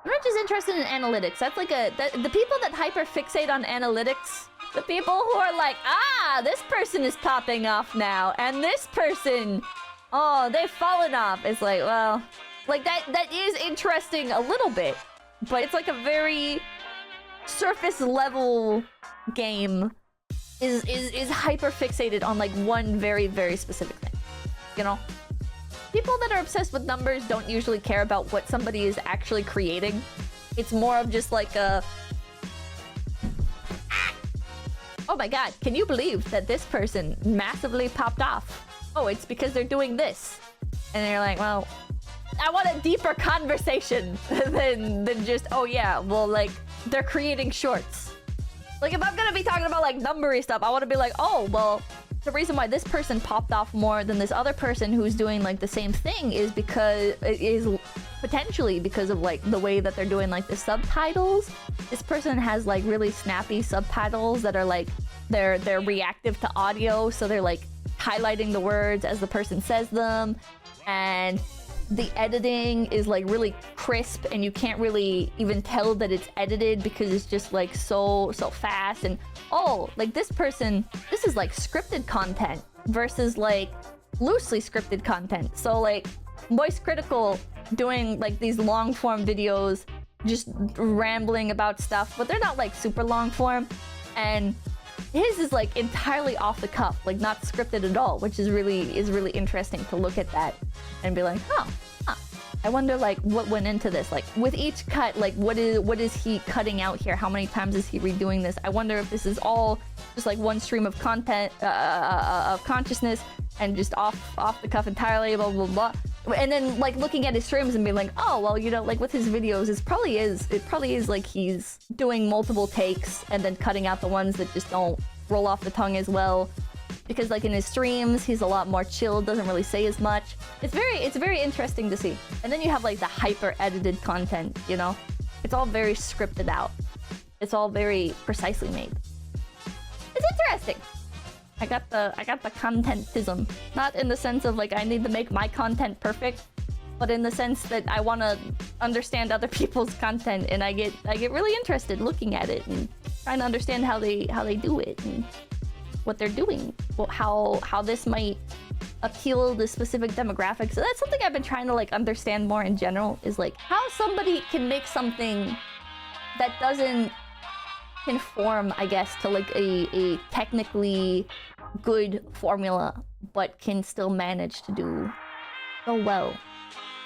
I'm not just interested in analytics. That's like the people that hyperfixate on analytics, the people who are like, ah, this person is popping off now, and this person, oh, they've fallen off. It's like, well, like that is interesting a little bit, but it's like a very surface level game is hyperfixated on like one very, very specific thing, you know? People that are obsessed with numbers don't usually care about what somebody is actually creating. It's more of just like a... Oh my god, can you believe that this person massively popped off? Oh, it's because they're doing this. And you're like, well, I want a deeper conversation than just, oh yeah, well, like, they're creating shorts. Like, if I'm gonna be talking about, like, numbery stuff, I want to be like, oh, well, the reason why this person popped off more than this other person who's doing, like, the same thing is because... is potentially because of, like, the way that they're doing, like, the subtitles. This person has, like, really snappy subtitles that are, like, they're reactive to audio, so they're, like, highlighting the words as the person says them. And the editing is like really crisp, and you can't really even tell that it's edited because it's just like so fast. And oh, like this person, this is like scripted content versus like loosely scripted content. So like Voice Critical doing like these long form videos, just rambling about stuff, but they're not like super long form. And his is like entirely off the cuff, like not scripted at all, which is really interesting to look at that and be like, huh. I wonder like what went into this. Like with each cut, like what is he cutting out here? How many times is he redoing this? I wonder if this is all just like one stream of content of consciousness and just off the cuff entirely, blah blah blah. And then like looking at his streams and being like, oh well, you know, like with his videos, it probably is like he's doing multiple takes and then cutting out the ones that just don't roll off the tongue as well. Because like in his streams, he's a lot more chill, doesn't really say as much. It's very interesting to see. And then you have like the hyper edited content, you know? It's all very scripted out. It's all very precisely made. It's interesting. I got the contentism. Not in the sense of like I need to make my content perfect, but in the sense that I want to understand other people's content, and I get really interested looking at it and trying to understand how they do it and what they're doing, well, how this might appeal to specific demographics. So that's something I've been trying to like understand more in general, is like how somebody can make something that doesn't conform, I guess, to like a technically good formula, but can still manage to do so well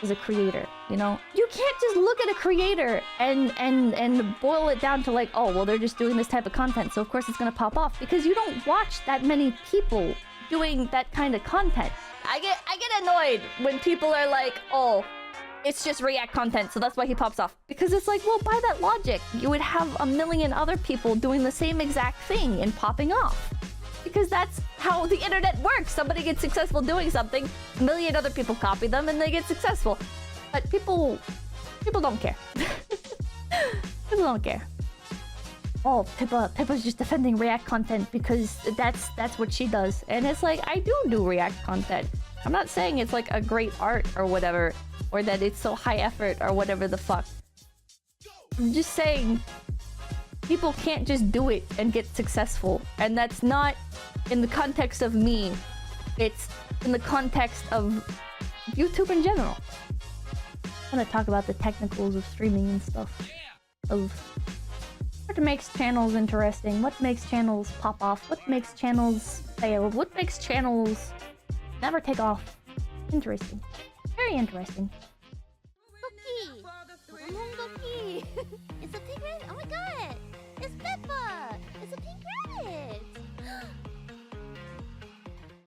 as a creator, you know? You can't just look at a creator and boil it down to like, oh, well, they're just doing this type of content, so of course it's gonna pop off, because you don't watch that many people doing that kind of content. I get annoyed when people are like, oh, it's just React content, so that's why he pops off. Because it's like, well, by that logic, you would have a million other people doing the same exact thing and popping off. Because that's how the internet works. Somebody gets successful doing something, a million other people copy them, and they get successful. But people don't care. People don't care. Oh, Pippa's just defending React content because that's what she does. And it's like, I do React content. I'm not saying it's like a great art or whatever, or that it's so high effort or whatever the fuck. I'm just saying people can't just do it and get successful. And that's not in the context of me. It's in the context of YouTube in general. I want to talk about the technicals of streaming and stuff. Of what makes channels interesting, what makes channels pop off, what makes channels fail, what makes channels never take off. Interesting. Very interesting. Cookie! It's a pigment? Oh my